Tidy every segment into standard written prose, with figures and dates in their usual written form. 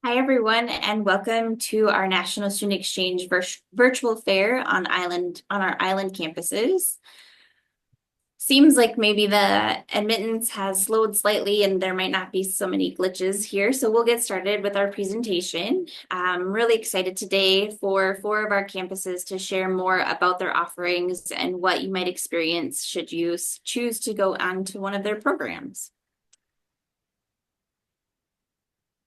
Hi, everyone, and welcome to our National Student Exchange virtual fair on our island campuses. Seems like maybe the admittance has slowed slightly and there might not be so many glitches here. So we'll get started with our presentation. I'm really excited today for 4 of our campuses to share more about their offerings and what you might experience should you choose to go on to one of their programs.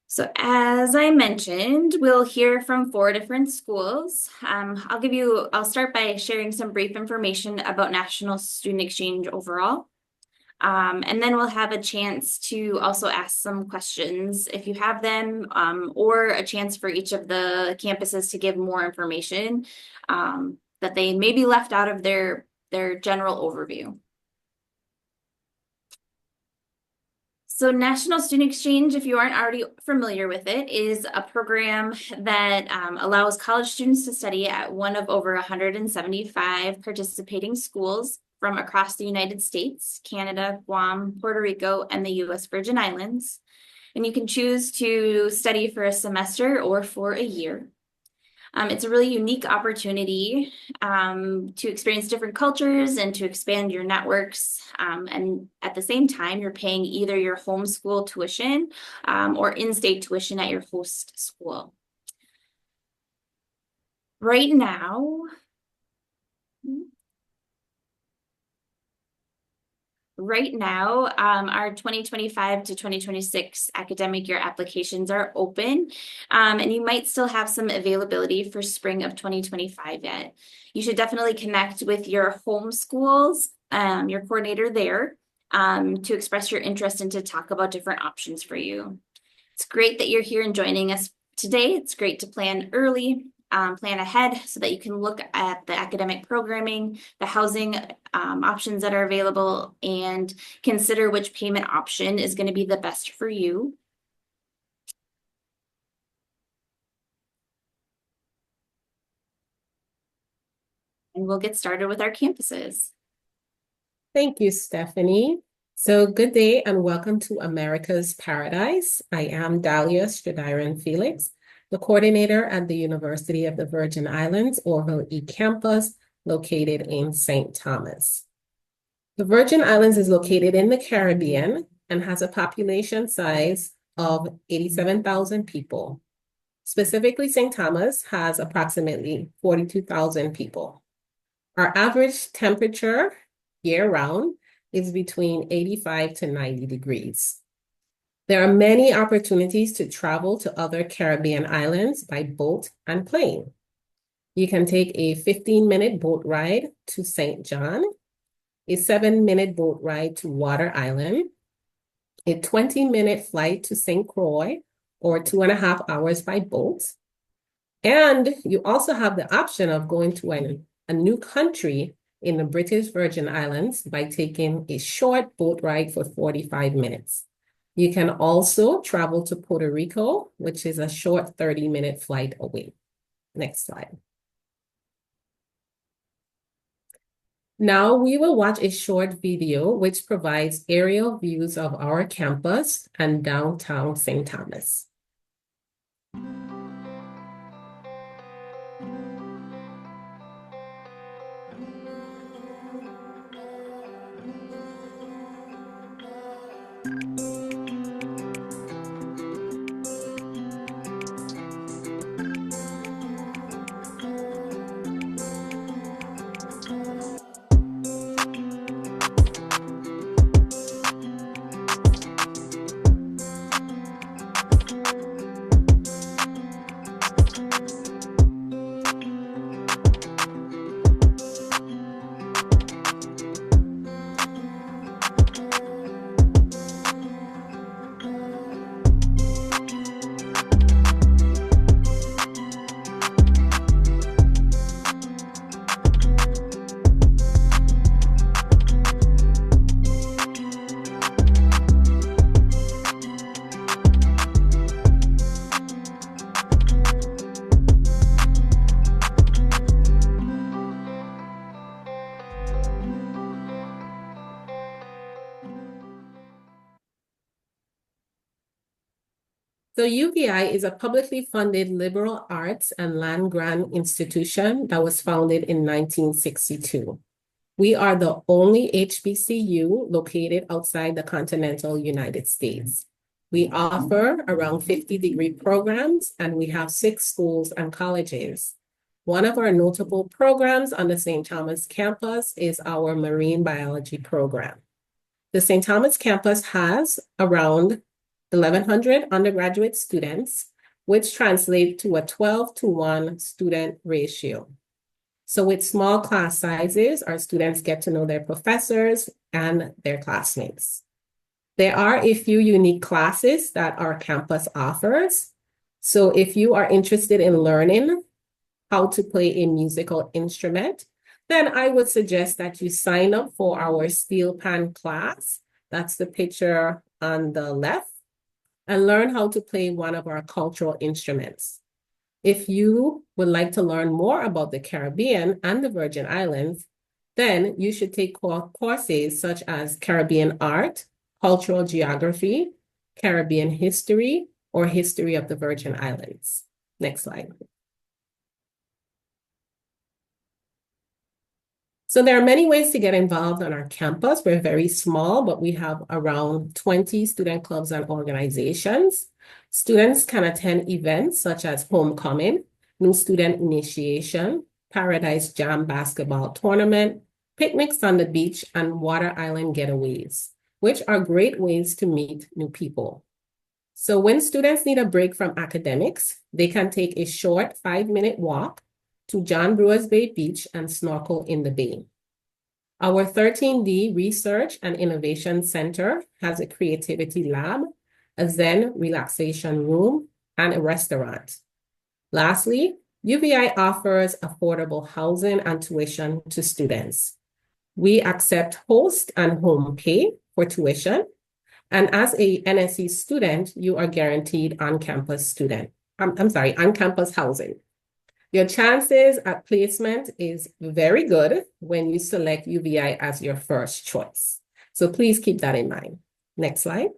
So as I mentioned, we'll hear from 4 different schools. I'll start by sharing some brief information about National Student Exchange overall. And then we'll have a chance to also ask some questions if you have them, or a chance for each of the campuses to give more information that they may be left out of their general overview. So National Student Exchange, if you aren't already familiar with it, is a program that allows college students to study at one of over 175 participating schools from across the United States, Canada, Guam, Puerto Rico, and the U.S. Virgin Islands. And you can choose to study for a semester or for a year. It's a really unique opportunity to experience different cultures and to expand your networks. And at the same time, you're paying either your homeschool tuition or in-state tuition at your host school. Right now, our 2025 to 2026 academic year applications are open, and you might still have some availability for spring of 2025 yet. You should definitely connect with your home schools, your coordinator there, to express your interest and to talk about different options for you. It's great that you're here and joining us today. It's great to plan early. Plan ahead so that you can look at the academic programming, the housing options that are available, and consider which payment option is going to be the best for you. And we'll get started with our campuses. Thank you, Stephanie. So good day and welcome to America's Paradise. I am Dahlia Stradiran Felix, the coordinator at the University of the Virgin Islands Orville E campus located in St. Thomas. The Virgin Islands is located in the Caribbean and has a population size of 87,000 people. Specifically, St. Thomas has approximately 42,000 people. Our average temperature year-round is between 85 to 90 degrees. There are many opportunities to travel to other Caribbean islands by boat and plane. You can take a 15-minute boat ride to St. John, a 7-minute boat ride to Water Island, a 20-minute flight to St. Croix, or 2.5 hours by boat. And you also have the option of going to a new country in the British Virgin Islands by taking a short boat ride for 45 minutes. You can also travel to Puerto Rico, which is a short 30-minute flight away. Next slide. Now we will watch a short video which provides aerial views of our campus and downtown St. Thomas. So UVI is a publicly funded liberal arts and land-grant institution that was founded in 1962. We are the only HBCU located outside the continental United States. We offer around 50-degree programs, and we have 6 schools and colleges. One of our notable programs on the St. Thomas campus is our marine biology program. The St. Thomas campus has around 1,100 undergraduate students, which translate to a 12-to-1 student ratio. So with small class sizes, our students get to know their professors and their classmates. There are a few unique classes that our campus offers. So if you are interested in learning how to play a musical instrument, then I would suggest that you sign up for our steel pan class. That's the picture on the left, and learn how to play one of our cultural instruments. If you would like to learn more about the Caribbean and the Virgin Islands, then you should take courses such as Caribbean art, cultural geography, Caribbean history, or history of the Virgin Islands. Next slide. So there are many ways to get involved on our campus. We're very small, but we have around 20 student clubs and organizations. Students can attend events such as homecoming, new student initiation, Paradise Jam basketball tournament, picnics on the beach, and water island getaways, which are great ways to meet new people. So when students need a break from academics, they can take a short 5-minute walk to John Brewers Bay Beach and snorkel in the bay. Our 13D Research and Innovation Center has a creativity lab, a Zen relaxation room, and a restaurant. Lastly, UVI offers affordable housing and tuition to students. We accept host and home pay for tuition, and as a NSE student, you are guaranteed on-campus on-campus housing. Your chances at placement is very good when you select UVI as your first choice. So please keep that in mind. Next slide.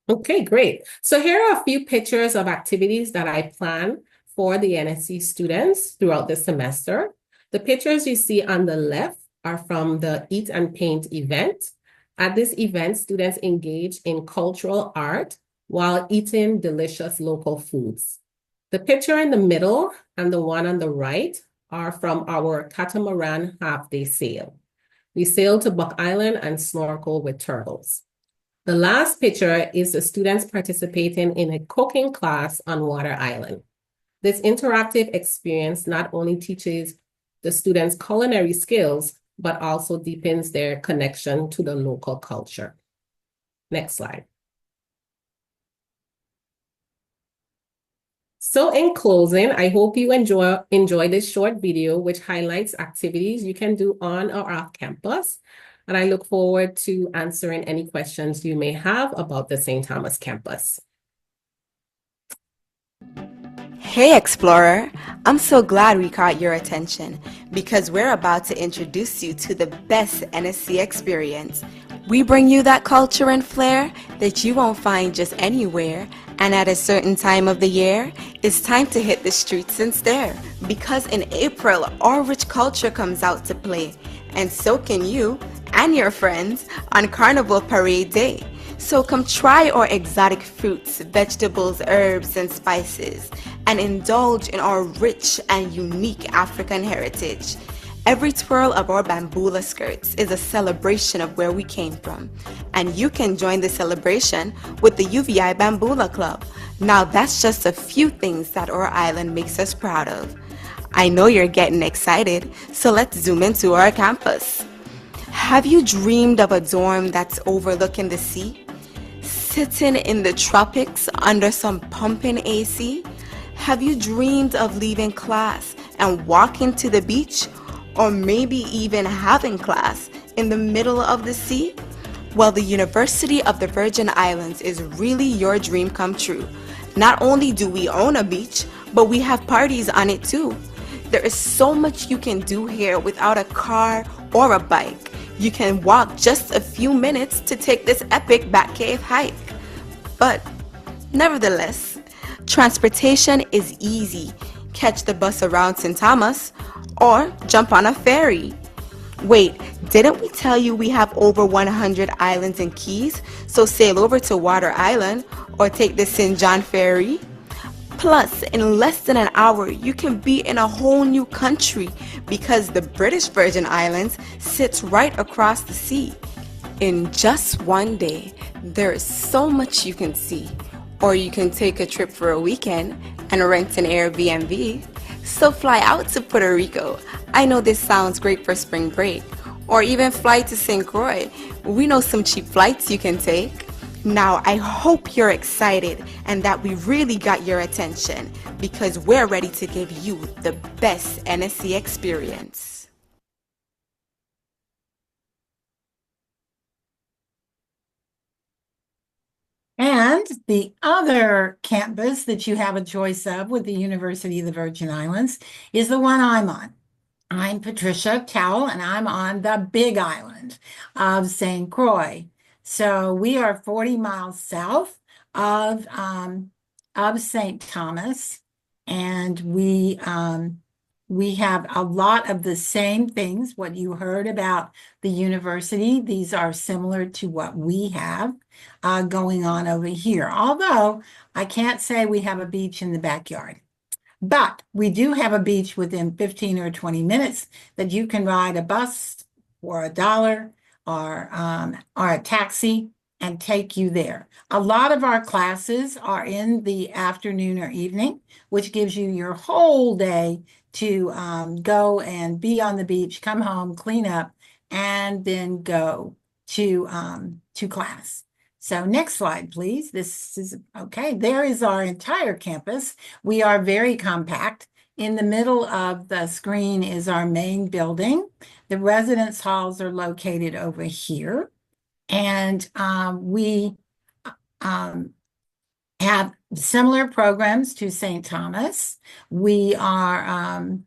Okay, great. So here are a few pictures of activities that I plan for the NSE students throughout the semester. The pictures you see on the left are from the Eat and Paint event. At this event, students engage in cultural art while eating delicious local foods. The picture in the middle and the one on the right are from our catamaran half-day sail. We sail to Buck Island and snorkel with turtles. The last picture is the students participating in a cooking class on Water Island. This interactive experience not only teaches the students culinary skills, but also deepens their connection to the local culture. Next slide. So in closing, I hope you enjoy this short video, which highlights activities you can do on or off campus. And I look forward to answering any questions you may have about the St. Thomas campus. Hey Explorer, I'm so glad we caught your attention because we're about to introduce you to the best NSC experience. We bring you that culture and flair that you won't find just anywhere, and at a certain time of the year, it's time to hit the streets and stare. Because in April, our rich culture comes out to play, and so can you and your friends on Carnival Parade Day. So come try our exotic fruits, vegetables, herbs, and spices, and indulge in our rich and unique African heritage. Every twirl of our bambula skirts is a celebration of where we came from, and you can join the celebration with the UVI Bambula Club. Now that's just a few things that our island makes us proud of. I know you're getting excited, so let's zoom into our campus. Have you dreamed of a dorm that's overlooking the sea? Sitting in the tropics under some pumping AC? Have you dreamed of leaving class and walking to the beach? Or maybe even having class in the middle of the sea? Well, the University of the Virgin Islands is really your dream come true. Not only do we own a beach, but we have parties on it too. There is so much you can do here without a car or a bike. You can walk just a few minutes to take this epic Batcave hike. But nevertheless, transportation is easy. Catch the bus around St. Thomas or jump on a ferry. Wait, didn't we tell you we have over 100 islands and keys? So sail over to Water Island or take the St. John Ferry. Plus, in less than an hour, you can be in a whole new country because the British Virgin Islands sits right across the sea. In just one day, there is so much you can see. Or you can take a trip for a weekend and rent an Airbnb. So fly out to Puerto Rico. I know this sounds great for spring break. Or even fly to St. Croix. We know some cheap flights you can take. Now, I hope you're excited and that we really got your attention because we're ready to give you the best NSE experience. And the other campus that you have a choice of with the University of the Virgin Islands is the one I'm on. I'm Patricia Cowell, and I'm on the Big Island of St. Croix. So we are 40 miles south of St. Thomas, and we have a lot of the same things. What you heard about the university, these are similar to what we have going on over here. Although I can't say we have a beach in the backyard. But we do have a beach within 15 or 20 minutes that you can ride a bus for $1 or a taxi and take you there. A lot of our classes are in the afternoon or evening, which gives you your whole day to go and be on the beach, come home, clean up, and then go to class. So next slide, please. This is okay. There is our entire campus. We are very compact. In the middle of the screen is our main building. The residence halls are located over here. And we have similar programs to St. Thomas. We are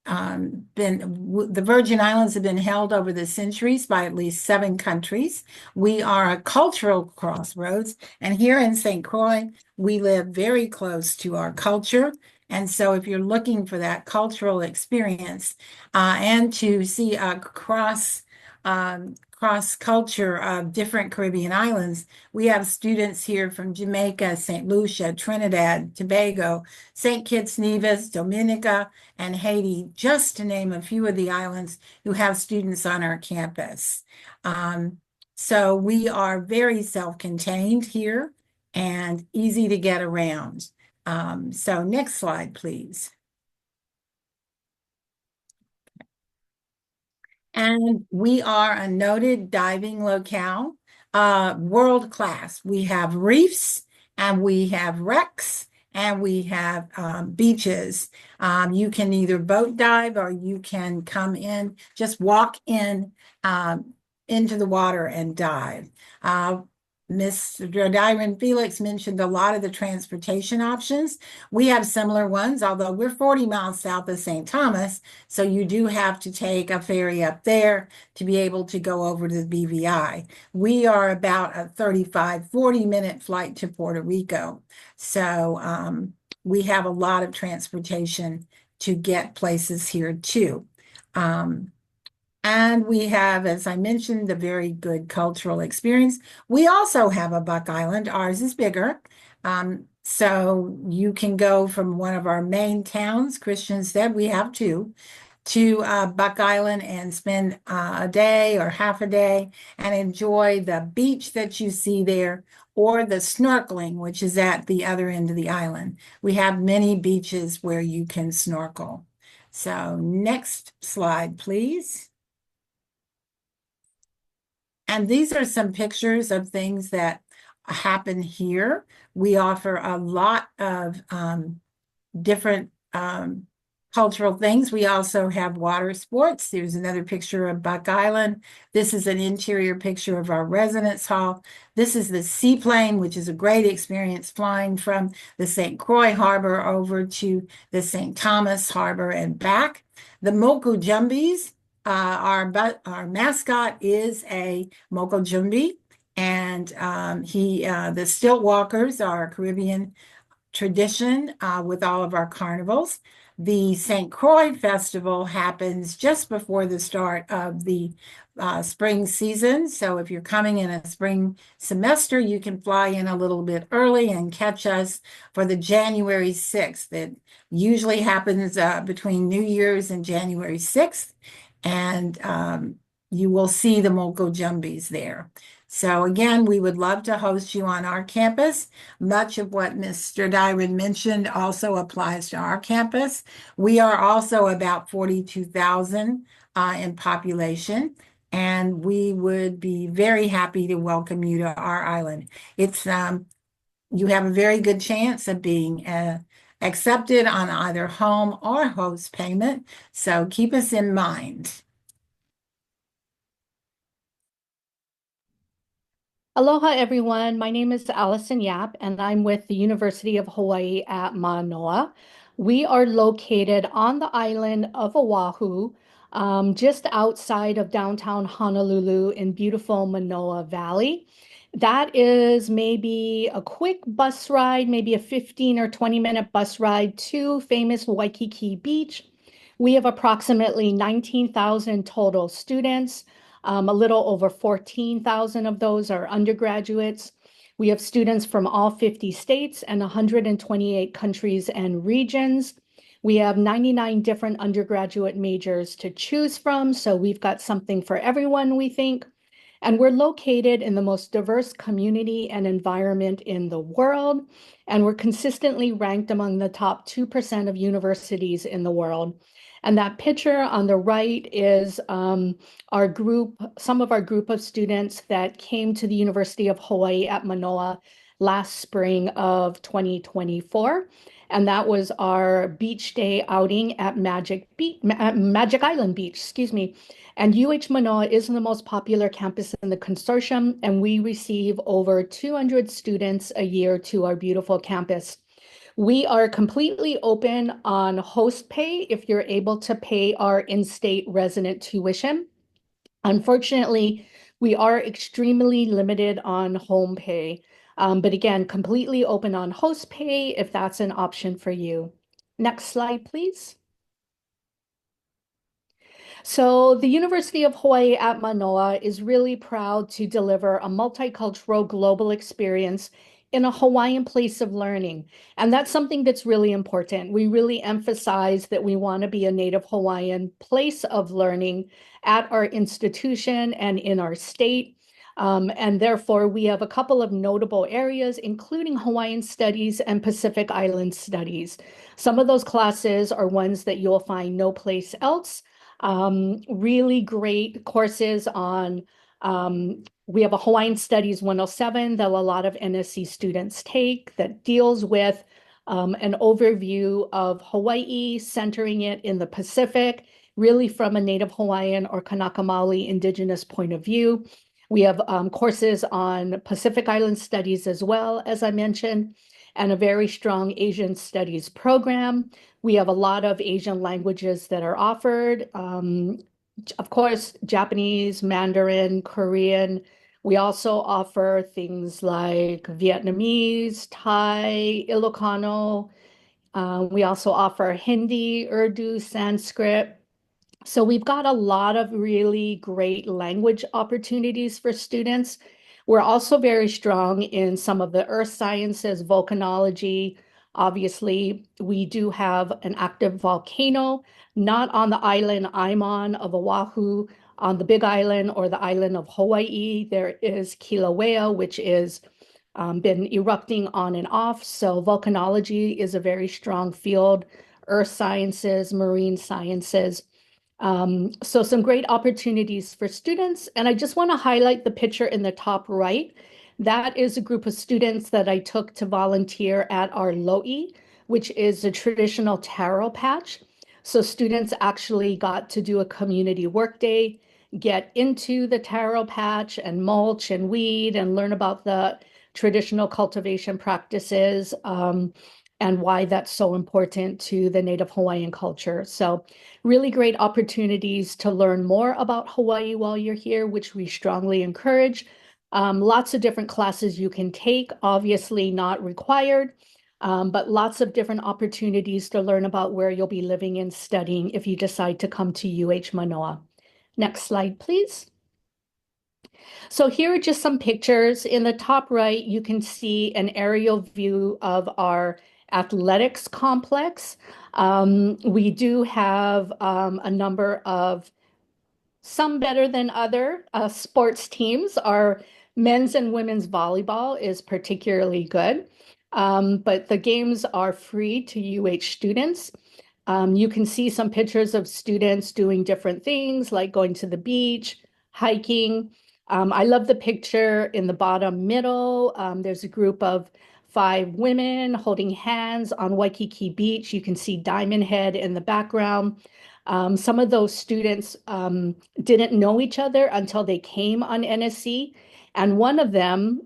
the Virgin Islands have been held over the centuries by at least 7 countries. We are a cultural crossroads, and here in St. Croix, we live very close to our culture. And so if you're looking for that cultural experience and to see a cross culture of different Caribbean islands, we have students here from Jamaica, St. Lucia, Trinidad, Tobago, St. Kitts, Nevis, Dominica, and Haiti, just to name a few of the islands who have students on our campus. So we are very self-contained here and easy to get around. So next slide, please. And we are a noted diving locale, world class. We have reefs and we have wrecks and we have beaches. You can either boat dive or you can come in, just walk in into the water and dive. Ms. Diren Felix mentioned a lot of the transportation options. We have similar ones, although we're 40 miles south of St. Thomas, so you do have to take a ferry up there to be able to go over to the BVI. We are about a 35, 40-minute flight to Puerto Rico. So we have a lot of transportation to get places here too. And we have, as I mentioned, a very good cultural experience. We also have a Buck Island. Ours is bigger. So you can go from one of our main towns, Christiansted, we have 2, to Buck Island and spend a day or half a day and enjoy the beach that you see there or the snorkeling, which is at the other end of the island. We have many beaches where you can snorkel. So next slide, please. And these are some pictures of things that happen here. We offer a lot of different cultural things. We also have water sports. There's another picture of Buck Island. This is an interior picture of our residence hall. This is the seaplane, which is a great experience flying from the St. Croix Harbor over to the St. Thomas Harbor and back. The Moku Jumbies our mascot is a Mokojumbi, and the stilt walkers are a Caribbean tradition with all of our carnivals. The St. Croix Festival happens just before the start of the spring season. So if you're coming in a spring semester, you can fly in a little bit early and catch us for the January 6th. It usually happens between New Year's and January 6th. And you will see the Moko Jumbies there. So again, we would love to host you on our campus. Much of what Mr. Dyron mentioned also applies to our campus. We are also about 42,000 in population, and we would be very happy to welcome you to our island. It's you have a very good chance of being accepted on either home or host payment, so keep us in mind. Aloha, everyone. My name is Allison Yap, and I'm with the University of Hawaii at Manoa. We are located on the island of Oahu, just outside of downtown Honolulu in beautiful Manoa Valley. That is maybe a quick bus ride, maybe a 15 or 20-minute bus ride to famous Waikiki Beach. We have approximately 19,000 total students. A little over 14,000 of those are undergraduates. We have students from all 50 states and 128 countries and regions. We have 99 different undergraduate majors to choose from, so we've got something for everyone, we think. And we're located in the most diverse community and environment in the world, and we're consistently ranked among the top 2% of universities in the world. And that picture on the right is our group, some of our group of students that came to the University of Hawaii at Manoa last spring of 2024. And that was our beach day outing at Magic Island Beach, excuse me. And UH Manoa is the most popular campus in the consortium, and we receive over 200 students a year to our beautiful campus. We are completely open on host pay if you're able to pay our in-state resident tuition. Unfortunately, we are extremely limited on home pay, but again, completely open on host pay if that's an option for you. Next slide, please. So the University of Hawaii at Manoa is really proud to deliver a multicultural global experience in a Hawaiian place of learning. And that's something that's really important. We really emphasize that we want to be a Native Hawaiian place of learning at our institution and in our state. And therefore, we have a couple of notable areas, including Hawaiian Studies and Pacific Island Studies. Some of those classes are ones that you'll find no place else. Really great courses on, we have a Hawaiian Studies 107 that a lot of NSE students take that deals with an overview of Hawaii, centering it in the Pacific, really from a Native Hawaiian or Kanaka Maoli indigenous point of view. We have courses on Pacific Island Studies as well, as I mentioned, and a very strong Asian Studies program. We have a lot of Asian languages that are offered. Of course, Japanese, Mandarin, Korean. We also offer things like Vietnamese, Thai, Ilocano. We also offer Hindi, Urdu, Sanskrit. So we've got a lot of really great language opportunities for students. We're also very strong in some of the earth sciences, volcanology. Obviously, we do have an active volcano, not on the island I'm on of Oahu, on the Big Island or the island of Hawaii. There is Kilauea, which is been erupting on and off. So volcanology is a very strong field, earth sciences, marine sciences. So some great opportunities for students. And I just want to highlight the picture in the top right. That is a group of students that I took to volunteer at our lo'i, which is a traditional taro patch. So students actually got to do a community work day, get into the taro patch and mulch and weed and learn about the traditional cultivation practices. and why that's so important to the Native Hawaiian culture. So really great opportunities to learn more about Hawaii while you're here, which we strongly encourage. Lots of different classes you can take, obviously not required, but lots of different opportunities to learn about where you'll be living and studying if you decide to come to UH Manoa. Next slide, please. So here are just some pictures. In the top right, you can see an aerial view of our athletics complex. We do have a number of some better than other sports teams. Our men's and women's volleyball is particularly good, but the games are free to UH students. You can see some pictures of students doing different things like going to the beach, hiking. I love the picture in the bottom middle. There's a group of 5 women holding hands on Waikiki Beach. You can see Diamond Head in the background. Some of those students didn't know each other until they came on NSE. And one of them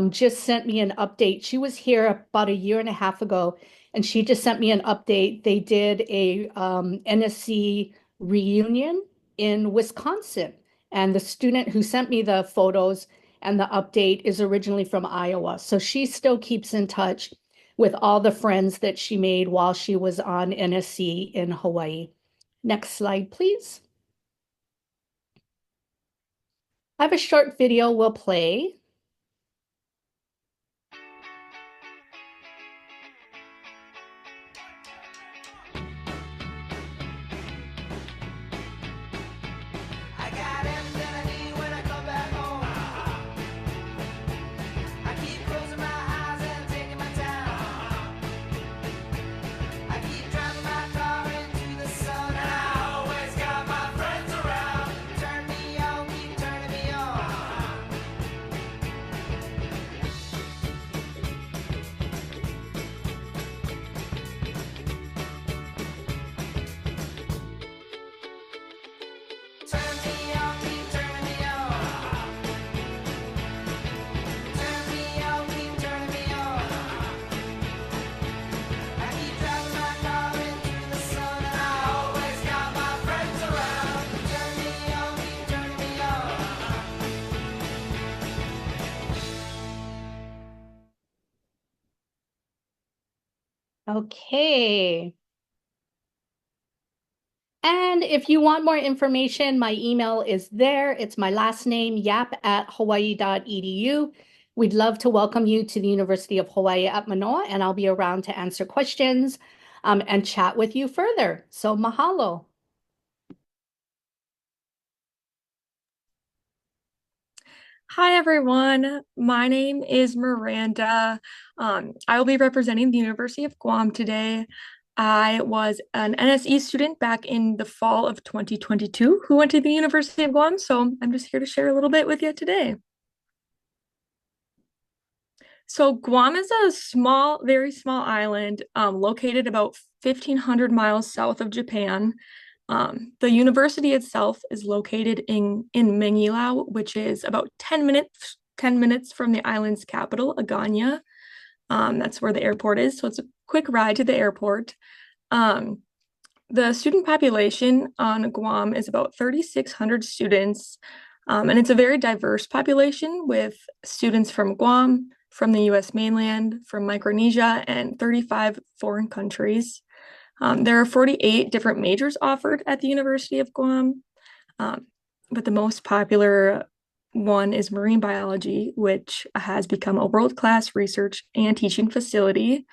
just sent me an update. She was here about a year and a half ago, and she just sent me an update. They did a NSE reunion in Wisconsin. And the student who sent me the photos and the update is originally from Iowa. So she still keeps in touch with all the friends that she made while she was on NSE in Hawaii. Next slide, please. I have a short video we'll play. I got everything I need when I come back home. I keep closing my eyes and taking my time. I keep driving my car into the sun, and I always got my friends around. Turn me on, keep turning me on. Turn me on, keep turning me on. Turn me on, keep turning me on. I keep driving my car into the sun, and I always got my friends around. Turn me on, keep turning me on. Okay. And if you want more information, my email is there. It's my last name, yap@hawaii.edu. We'd love to welcome you to the University of Hawaii at Manoa, and I'll be around to answer questions and chat with you further. So mahalo. Hi everyone, my name is Miranda. I will be representing the University of Guam today. I was an NSE student back in the fall of 2022 who went to the University of Guam, so I'm just here to share a little bit with you today. So Guam is a small, very small island located about 1,500 miles south of Japan. The university itself is located in Mengilao, which is about 10 minutes from the island's capital, Agana. That's where the airport is, so it's a quick ride to the airport. The student population on Guam is about 3,600 students, and it's a very diverse population with students from Guam, from the US mainland, from Micronesia, and 35 foreign countries. There are 48 different majors offered at the University of Guam, but the most popular one is marine biology, which has become a world-class research and teaching facility.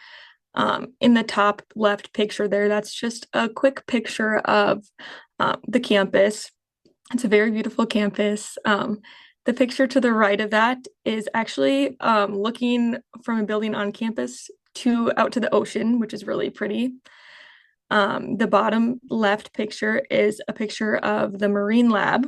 In the top left picture there, that's just a quick picture of the campus. It's a very beautiful campus. The picture to the right of that is actually looking from a building on campus out to the ocean, which is really pretty. The bottom left picture is a picture of the Marine Lab,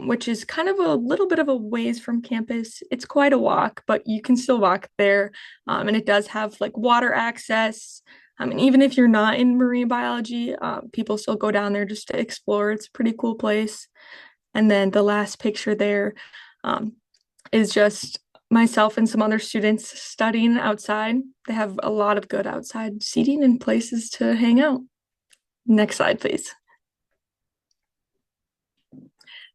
which is kind of a little bit of a ways from campus. It's quite a walk, but you can still walk there. And it does have like water access. And even if you're not in marine biology, people still go down there just to explore. It's a pretty cool place. And then the last picture there is just myself and some other students studying outside. They have a lot of good outside seating and places to hang out. Next slide, please.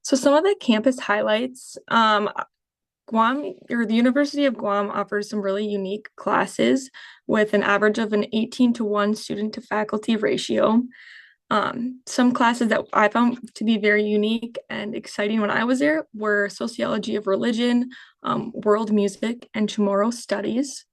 So some of the campus highlights, Guam or the University of Guam offers some really unique classes with an average of an 18-to-1 student to faculty ratio. Some classes that I found to be very unique and exciting when I was there were sociology of religion, world music, and Chamorro studies.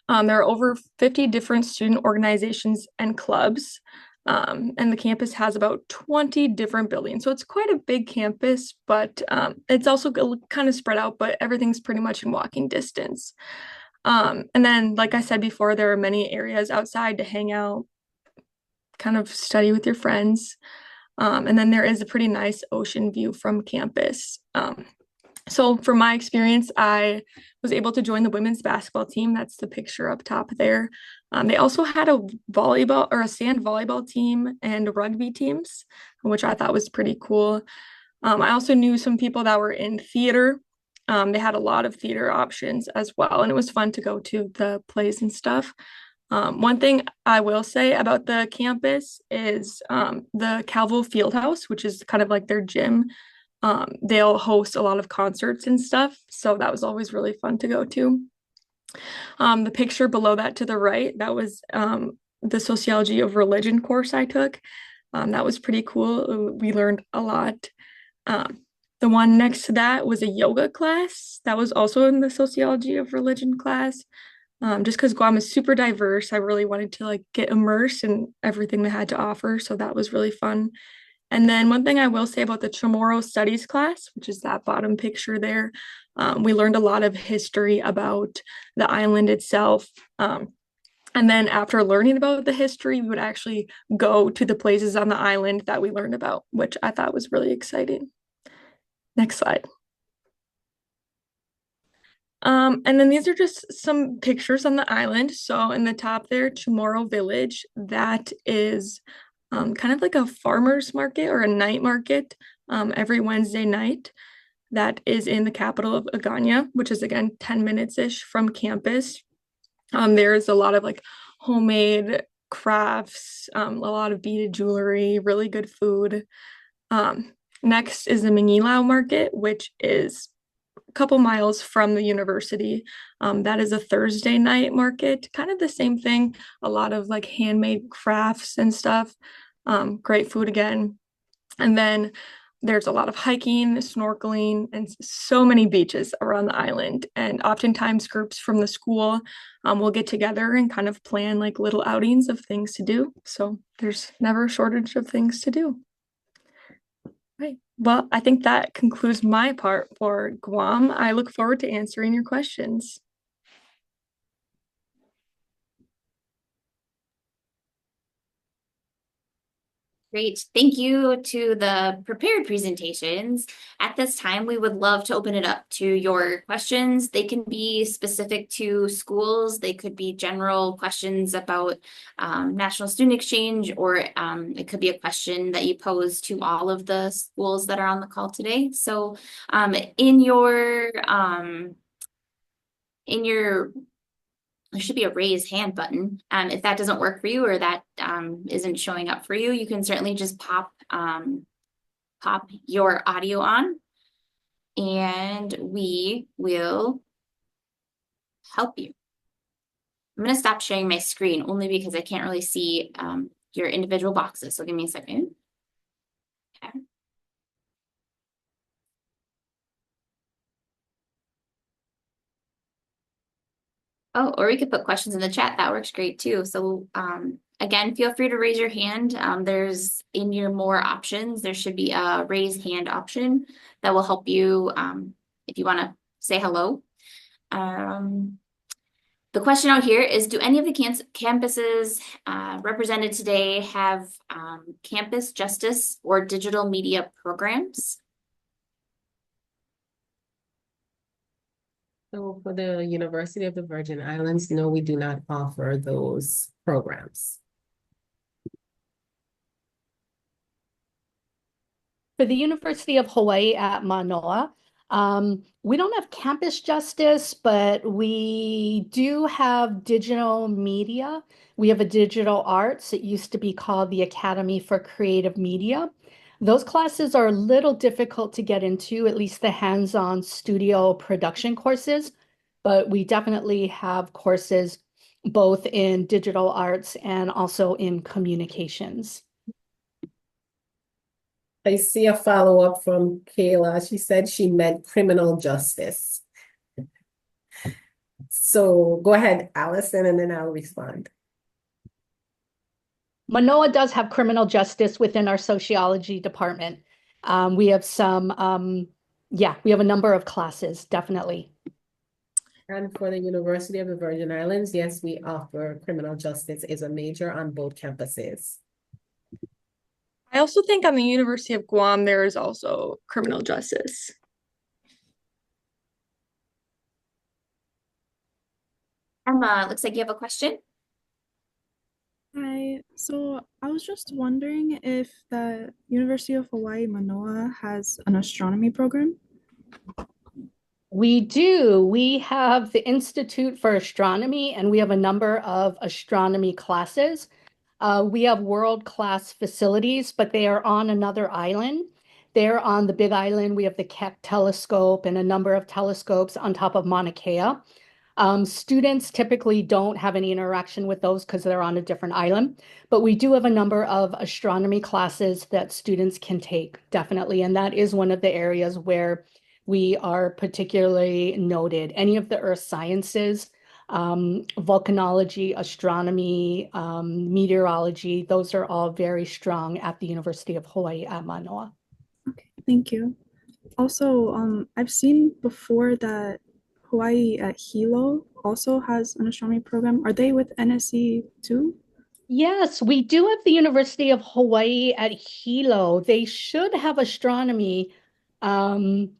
There are over 50 different student organizations and clubs, and the campus has about 20 different buildings. So it's quite a big campus, but it's also kind of spread out, but everything's pretty much in walking distance. And then, like I said before, there are many areas outside to hang out, kind of study with your friends. And then there is a pretty nice ocean view from campus. So from my experience, I was able to join the women's basketball team. That's the picture up top there. They also had a volleyball or a sand volleyball team and rugby teams, which I thought was pretty cool. I also knew some people that were in theater. They had a lot of theater options as well, and it was fun to go to the plays and stuff. One thing I will say about the campus is the Calvo Fieldhouse, which is kind of like their gym. They'll host a lot of concerts and stuff, so that was always really fun to go to. The picture below that to the right, that was the sociology of religion course I took. That was pretty cool. We learned a lot. The one next to that was a yoga class that was also in the sociology of religion class. Just because Guam is super diverse, I really wanted to like get immersed in everything they had to offer, so that was really fun. And then one thing I will say about the Chamorro Studies class, which is that bottom picture there, we learned a lot of history about the island itself. And then after learning about the history, we would actually go to the places on the island that we learned about, which I thought was really exciting. Next slide. And then these are just some pictures on the island. So in the top there, Chamorro Village, that is kind of like a farmer's market or a night market every Wednesday night. That is in the capital of Agana, which is again 10 minutes-ish from campus. There's a lot of like homemade crafts, a lot of beaded jewelry, really good food. Next is the Mangilao Market, which is a couple miles from the university. That is a Thursday night market, kind of the same thing, a lot of like handmade crafts and stuff. Great food again. And then there's a lot of hiking, snorkeling, and so many beaches around the island. And oftentimes groups from the school will get together and kind of plan like little outings of things to do. So there's never a shortage of things to do. Right. Well, I think that concludes my part for Guam. I look forward to answering your questions. Great. Thank you to the prepared presentations. At this time, we would love to open it up to your questions. They can be specific to schools. They could be general questions about National Student Exchange, or it could be a question that you pose to all of the schools that are on the call today. So in your there should be a raise hand button. If that doesn't work for you, or that isn't showing up for you, you can certainly just pop your audio on and we will help you. I'm going to stop sharing my screen only because I can't really see your individual boxes. So give me a second. Okay. Oh, or we could put questions in the chat. That works great too. So again, feel free to raise your hand. There's in your more options, there should be a raise hand option that will help you if you want to say hello. The question out here is, do any of the campuses represented today have campus justice or digital media programs? So for the University of the Virgin Islands, no, we do not offer those programs. For the University of Hawaii at Manoa, We don't have campus justice, but we do have digital media. We have a digital arts. It used to be called the Academy for Creative Media. Those classes are a little difficult to get into, at least the hands-on studio production courses, but we definitely have courses both in digital arts and also in communications. I see a follow-up from Kayla. She said she meant criminal justice. So go ahead, Allison, and then I'll respond. Manoa does have criminal justice within our sociology department. We have yeah, we have a number of classes, definitely. And for the University of the Virgin Islands, yes, we offer criminal justice is a major on both campuses. I also think on the University of Guam, there is also criminal justice. Emma, looks like you have a question. Hi, so I was just wondering if the University of Hawaii Manoa has an astronomy program. We do. We have the Institute for Astronomy, and we have a number of astronomy classes. We have world-class facilities, but they are on another island. They're on the Big Island. We have the Keck telescope and a number of telescopes on top of Mauna Kea. Students typically don't have any interaction with those because they're on a different island, but we do have a number of astronomy classes that students can take, definitely. And that is one of the areas where we are particularly noted. Any of the earth sciences, volcanology, astronomy, meteorology, those are all very strong at the University of Hawaii at Manoa. Okay, thank you. Also, I've seen before that Hawaii at Hilo also has an astronomy program. Are they with NSE too? Yes, we do have the University of Hawaii at Hilo. They should have astronomy. Um,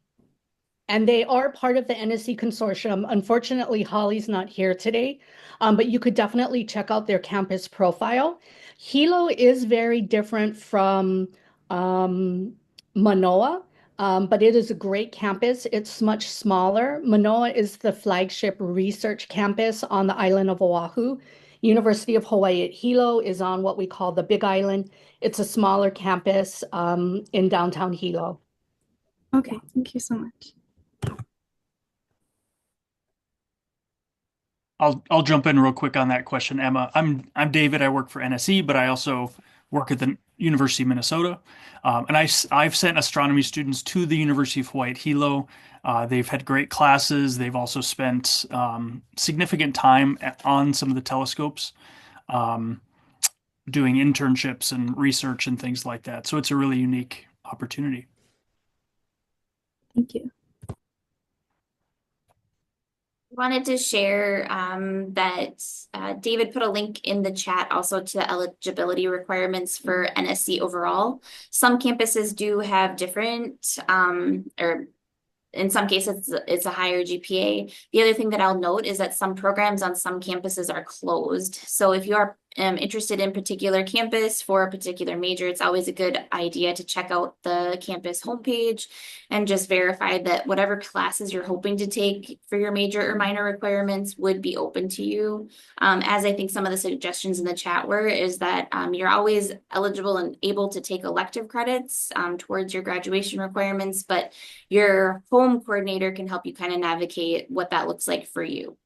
and they are part of the NSE consortium. Unfortunately, Holly's not here today, but you could definitely check out their campus profile. Hilo is very different from Manoa, but it is a great campus. It's much smaller. Manoa is the flagship research campus on the island of Oahu. University of Hawaii at Hilo is on what we call the Big Island. It's a smaller campus in downtown Hilo. Okay, thank you so much. I'll jump in real quick on that question, Emma. I'm David. I work for NSE, but I also work at the University of Minnesota. And I've sent astronomy students to the University of Hawaii at Hilo. They've had great classes. They've also spent significant time on some of the telescopes, doing internships and research and things like that. So it's a really unique opportunity. Thank you. Wanted to share that David put a link in the chat also to eligibility requirements for NSC overall. Some campuses do have different or in some cases, it's a higher GPA. The other thing that I'll note is that some programs on some campuses are closed. So if you are interested in particular campus for a particular major, it's always a good idea to check out the campus homepage and just verify that whatever classes you're hoping to take for your major or minor requirements would be open to you. As I think some of the suggestions in the chat were, is that you're always eligible and able to take elective credits towards your graduation requirements, but your home coordinator can help you kind of navigate what that looks like for you.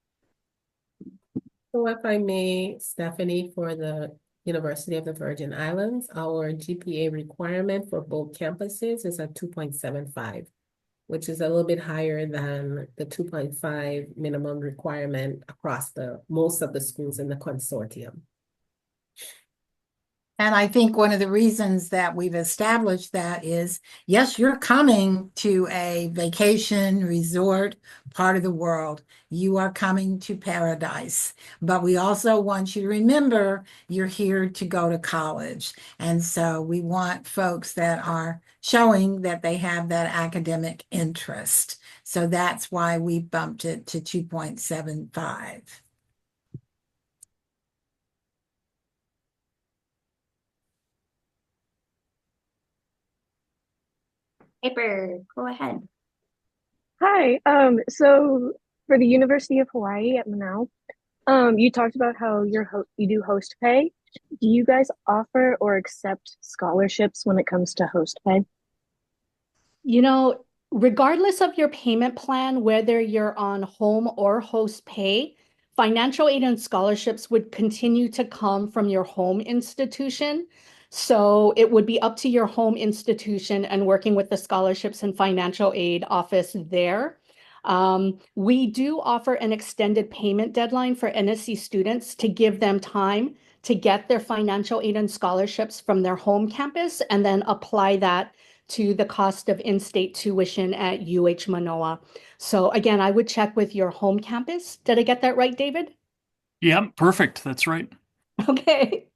So if I may, Stephanie, for the University of the Virgin Islands, our GPA requirement for both campuses is at 2.75, which is a little bit higher than the 2.5 minimum requirement across most of the schools in the consortium. And I think one of the reasons that we've established that is, yes, you're coming to a vacation resort part of the world. You are coming to paradise. But we also want you to remember you're here to go to college. And so we want folks that are showing that they have that academic interest. So that's why we bumped it to 2.75. Piper, go ahead. Hi. So for the University of Hawaii at Manaus, you talked about how you do host pay. Do you guys offer or accept scholarships when it comes to host pay? You know, regardless of your payment plan, whether you're on home or host pay, financial aid and scholarships would continue to come from your home institution. So it would be up to your home institution and working with the scholarships and financial aid office there. We do offer an extended payment deadline for NSC students to give them time to get their financial aid and scholarships from their home campus and then apply that to the cost of in-state tuition at UH Manoa. So again, I would check with your home campus. Did I get that right, David? Yeah, perfect. That's right. Okay.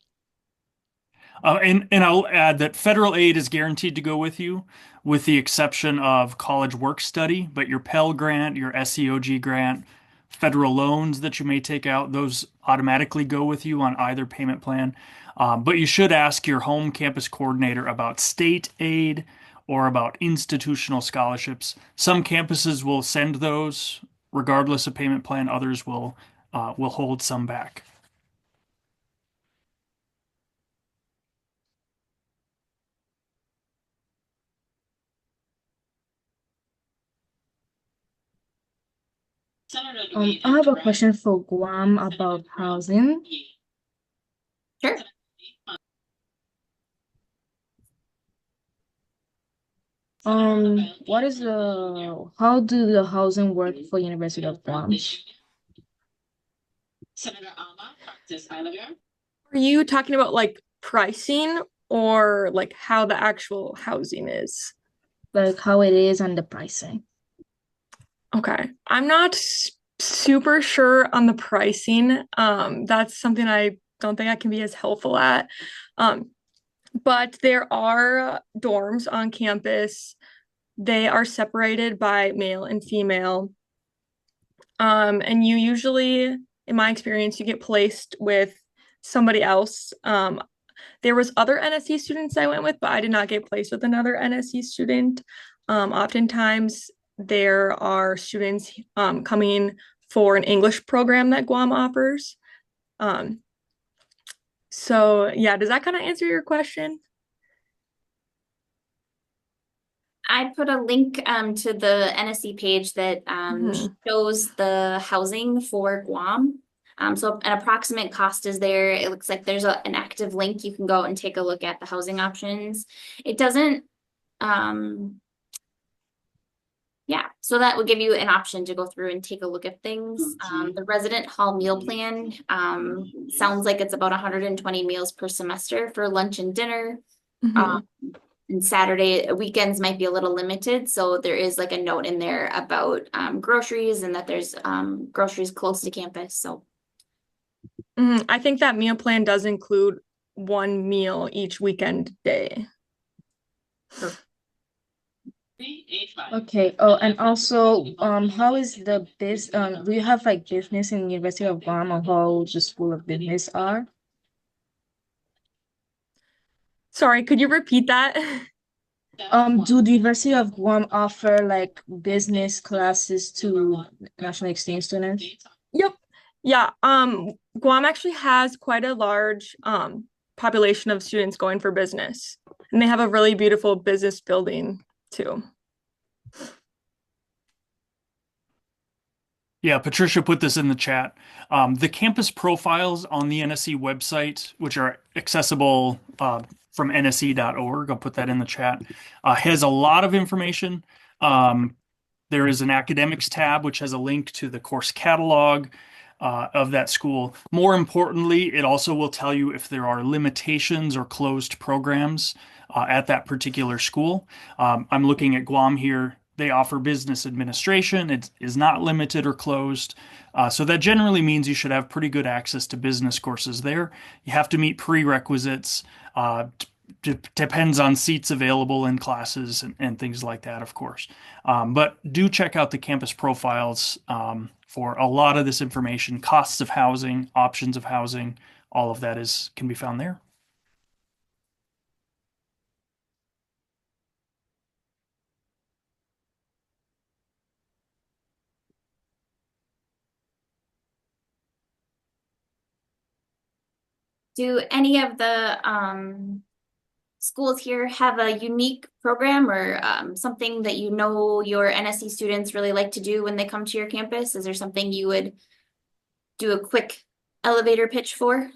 And I'll add that federal aid is guaranteed to go with you, with the exception of college work study. But your Pell Grant, your SEOG grant, federal loans that you may take out, those automatically go with you on either payment plan. But you should ask your home campus coordinator about state aid or about institutional scholarships. Some campuses will send those regardless of payment plan. Others will hold some back. I have a question for Guam about housing. Sure. How do the housing work for University of Guam? Are you talking about like pricing or like how the actual housing is? Like how it is and the pricing. Okay. I'm not super sure on the pricing. That's something I don't think I can be as helpful at. Um, but there are dorms on campus. They are separated by male and female. And you usually, in my experience, you get placed with somebody else. There was other NSE students I went with, but I did not get placed with another NSE student. Oftentimes, there are students coming for an English program that Guam offers. Um, so yeah, does that kind of answer your question? I put a link to the NSE page that Mhm. shows the housing for Guam. So an approximate cost is there. It looks like there's an active link. You can go and take a look at the housing options. It doesn't, yeah, so that would give you an option to go through and take a look at things. The resident hall meal plan sounds like it's about 120 meals per semester for lunch and dinner. Mhm. And Saturday weekends might be a little limited, so there is like a note in there about groceries and that there's groceries close to campus. So I think that meal plan does include one meal each weekend day. Okay. Oh, and also, how is the do you have like business in University of Guam or how the School of Business are? Sorry, could you repeat that? Do the University of Guam offer like business classes to national exchange students? Yep. Yeah. Guam actually has quite a large population of students going for business. And they have a really beautiful business building too. Yeah, Patricia put this in the chat. The campus profiles on the NSE website, which are accessible from nse.org, I'll put that in the chat, has a lot of information. There is an academics tab, which has a link to the course catalog of that school. More importantly, it also will tell you if there are limitations or closed programs at that particular school. I'm looking at Guam here. They offer business administration. It is not limited or closed. So that generally means you should have pretty good access to business courses there. You have to meet prerequisites. Depends on seats available in classes and things like that, of course. But do check out the campus profiles for a lot of this information, costs of housing, options of housing, all of that can be found there. Do any of the schools here have a unique program or something that you know your NSE students really like to do when they come to your campus? Is there something you would do a quick elevator pitch for?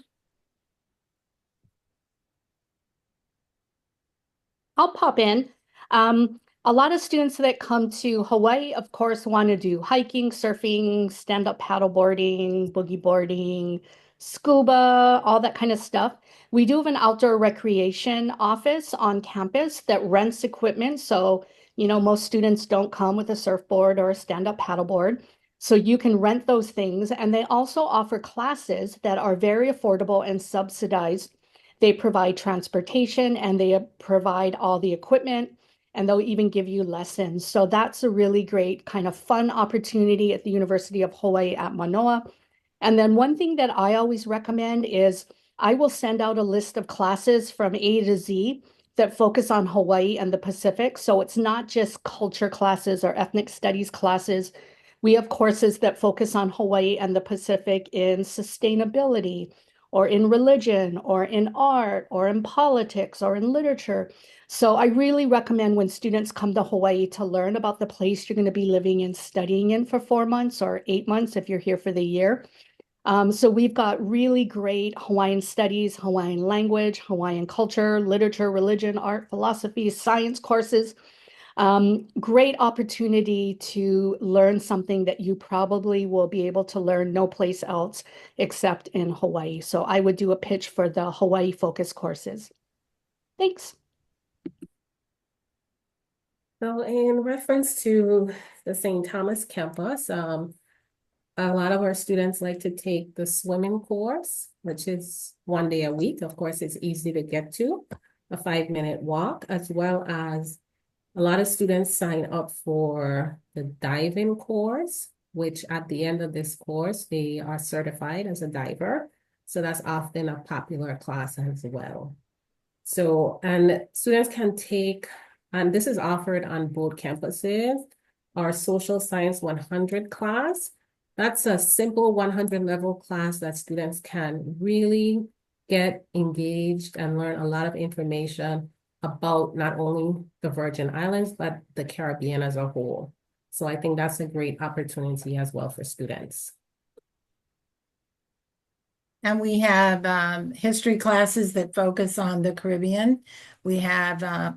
I'll pop in. A lot of students that come to Hawaii, of course, want to do hiking, surfing, stand-up paddleboarding, boogie boarding, scuba, all that kind of stuff. We do have an outdoor recreation office on campus that rents equipment. So, most students don't come with a surfboard or a stand-up paddleboard. So you can rent those things. And they also offer classes that are very affordable and subsidized. They provide transportation and they provide all the equipment, and they'll even give you lessons. So that's a really great kind of fun opportunity at the University of Hawaii at Manoa. And then one thing that I always recommend is I will send out a list of classes from A to Z that focus on Hawaii and the Pacific. So it's not just culture classes or ethnic studies classes. We have courses that focus on Hawaii and the Pacific in sustainability, or in religion, or in art, or in politics, or in literature. So I really recommend when students come to Hawaii to learn about the place you're going to be living and studying in for 4 months or 8 months if you're here for the year. So we've got really great Hawaiian studies, Hawaiian language, Hawaiian culture, literature, religion, art, philosophy, science courses. Great opportunity to learn something that you probably will be able to learn no place else except in Hawaii. So I would do a pitch for the Hawaii focus courses. Thanks. So in reference to the St. Thomas campus, a lot of our students like to take the swimming course, which is 1 day a week. Of course, it's easy to get to, a 5-minute walk, as well as a lot of students sign up for the diving course, which at the end of this course, they are certified as a diver. So that's often a popular class as well. So, and students can take, and this is offered on both campuses, our Social Science 100 class. That's a simple 100 level class that students can really get engaged and learn a lot of information about not only the Virgin Islands, but the Caribbean as a whole. So I think that's a great opportunity as well for students. And we have history classes that focus on the Caribbean. We have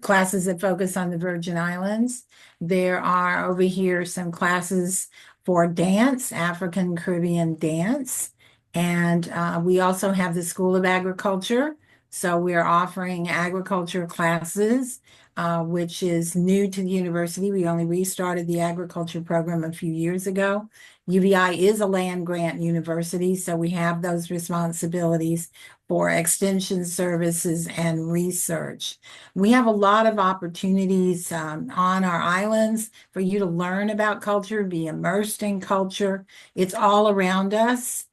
classes that focus on the Virgin Islands. There are over here some classes for dance, African Caribbean dance. And we also have the School of Agriculture. So we're offering agriculture classes, which is new to the university. We only restarted the agriculture program a few years ago. UVI is a land grant university, so we have those responsibilities for extension services and research. We have a lot of opportunities on our islands for you to learn about culture, be immersed in culture. It's all around us.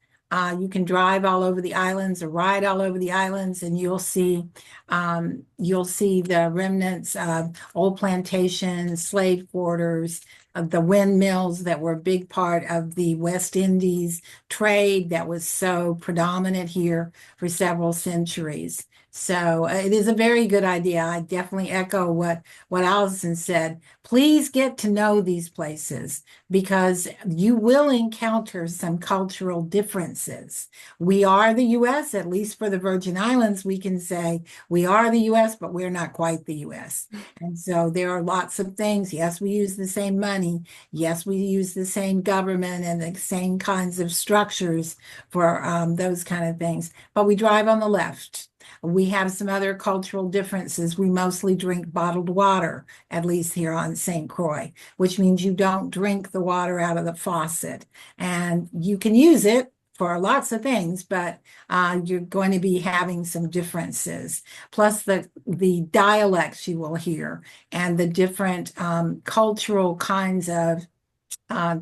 You can drive all over the islands or ride all over the islands, and you'll see the remnants of old plantations, slave quarters, of the windmills that were a big part of the West Indies trade that was so predominant here for several centuries. So it is a very good idea. I definitely echo what Allison said. Please get to know these places because you will encounter some cultural differences. We are the US, at least for the Virgin Islands, we can say we are the US, but we're not quite the US. And so there are lots of things. Yes, we use the same money. Yes, we use the same government and the same kinds of structures for those kind of things, but we drive on the left. We have some other cultural differences. We mostly drink bottled water, at least here on St. Croix, which means you don't drink the water out of the faucet. And you can use it for lots of things, but you're going to be having some differences. Plus the dialects you will hear and the different cultural kinds of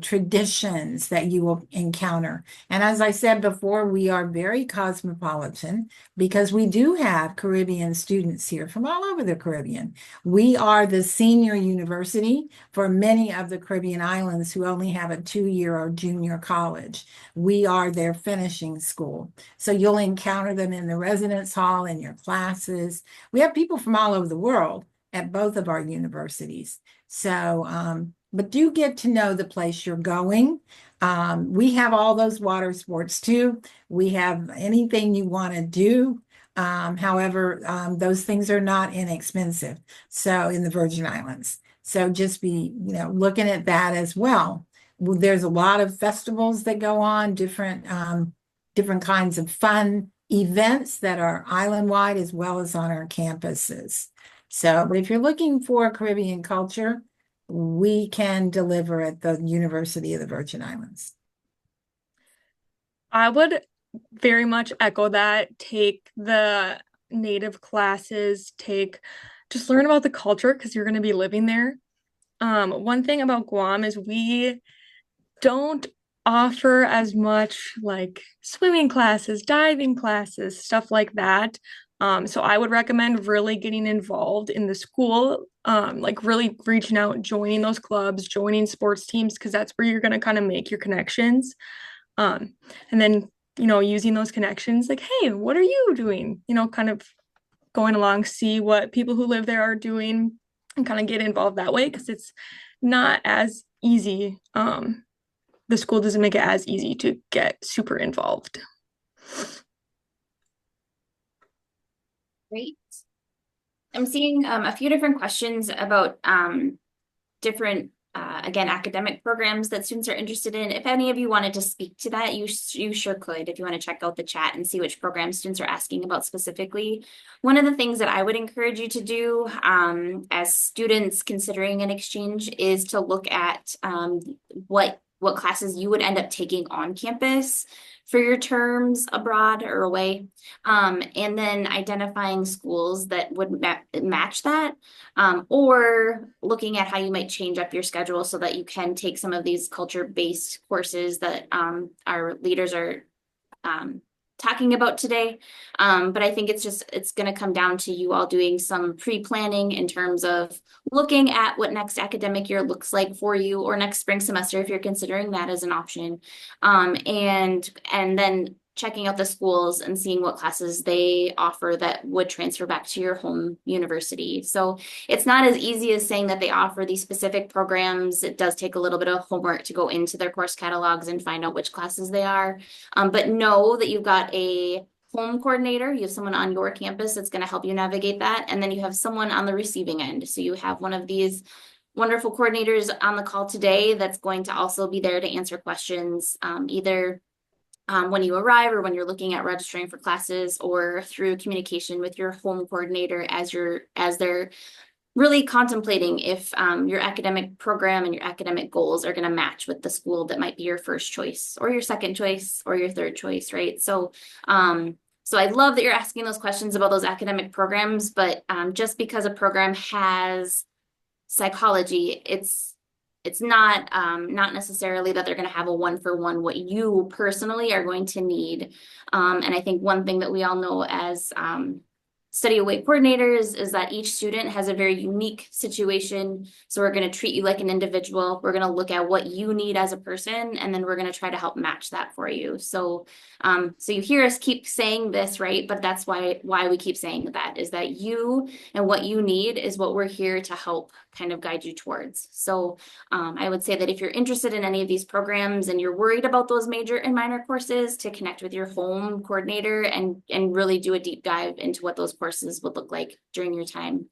traditions that you will encounter. And as I said before, we are very cosmopolitan because we do have Caribbean students here from all over the Caribbean. We are the senior university for many of the Caribbean islands who only have a 2-year or junior college. We are their finishing school. So you'll encounter them in the residence hall, in your classes. We have people from all over the world at both of our universities. So, but do get to know the place you're going. We have all those water sports too. We have anything you want to do. However, those things are not inexpensive. So in the Virgin Islands. So just be, looking at that as well. There's a lot of festivals that go on, different kinds of fun events that are island-wide as well as on our campuses. So, but if you're looking for Caribbean culture, we can deliver at the University of the Virgin Islands. I would very much echo that. Take the native classes, just learn about the culture because you're going to be living there. One thing about Guam is we don't offer as much like swimming classes, diving classes, stuff like that. So I would recommend really getting involved in the school, like really reaching out, joining those clubs, joining sports teams, because that's where you're going to kind of make your connections. And then, using those connections, like, hey, what are you doing? Kind of going along, see what people who live there are doing and kind of get involved that way because it's not as easy. The school doesn't make it as easy to get super involved. Great. I'm seeing a few different questions about different, again, academic programs that students are interested in. If any of you wanted to speak to that, you sure could. If you want to check out the chat and see which programs students are asking about specifically. One of the things that I would encourage you to do as students considering an exchange is to look at what classes you would end up taking on campus for your terms abroad or away, and then identifying schools that would match that, or looking at how you might change up your schedule so that you can take some of these culture-based courses that our leaders are talking about today. But I think it's going to come down to you all doing some pre-planning in terms of looking at what next academic year looks like for you, or next spring semester if you're considering that as an option. And then checking out the schools and seeing what classes they offer that would transfer back to your home university. So it's not as easy as saying that they offer these specific programs. It does take a little bit of homework to go into their course catalogs and find out which classes they are. But know that you've got a home coordinator, you have someone on your campus that's going to help you navigate that. And then you have someone on the receiving end. So you have one of these wonderful coordinators on the call today that's going to also be there to answer questions, either when you arrive or when you're looking at registering for classes, or through communication with your home coordinator as they're really contemplating if your academic program and your academic goals are going to match with the school that might be your first choice or your second choice or your third choice, right? So I love that you're asking those questions about those academic programs, but just because a program has psychology, it's not necessarily that they're going to have a one-for-one what you personally are going to need. And I think one thing that we all know as study away coordinators is that each student has a very unique situation. So we're going to treat you like an individual. We're going to look at what you need as a person, and then we're going to try to help match that for you. So you hear us keep saying this, right? But that's why we keep saying that, is that you and what you need is what we're here to help kind of guide you towards. So I would say that if you're interested in any of these programs and you're worried about those major and minor courses, to connect with your home coordinator and really do a deep dive into what those courses would look like during your time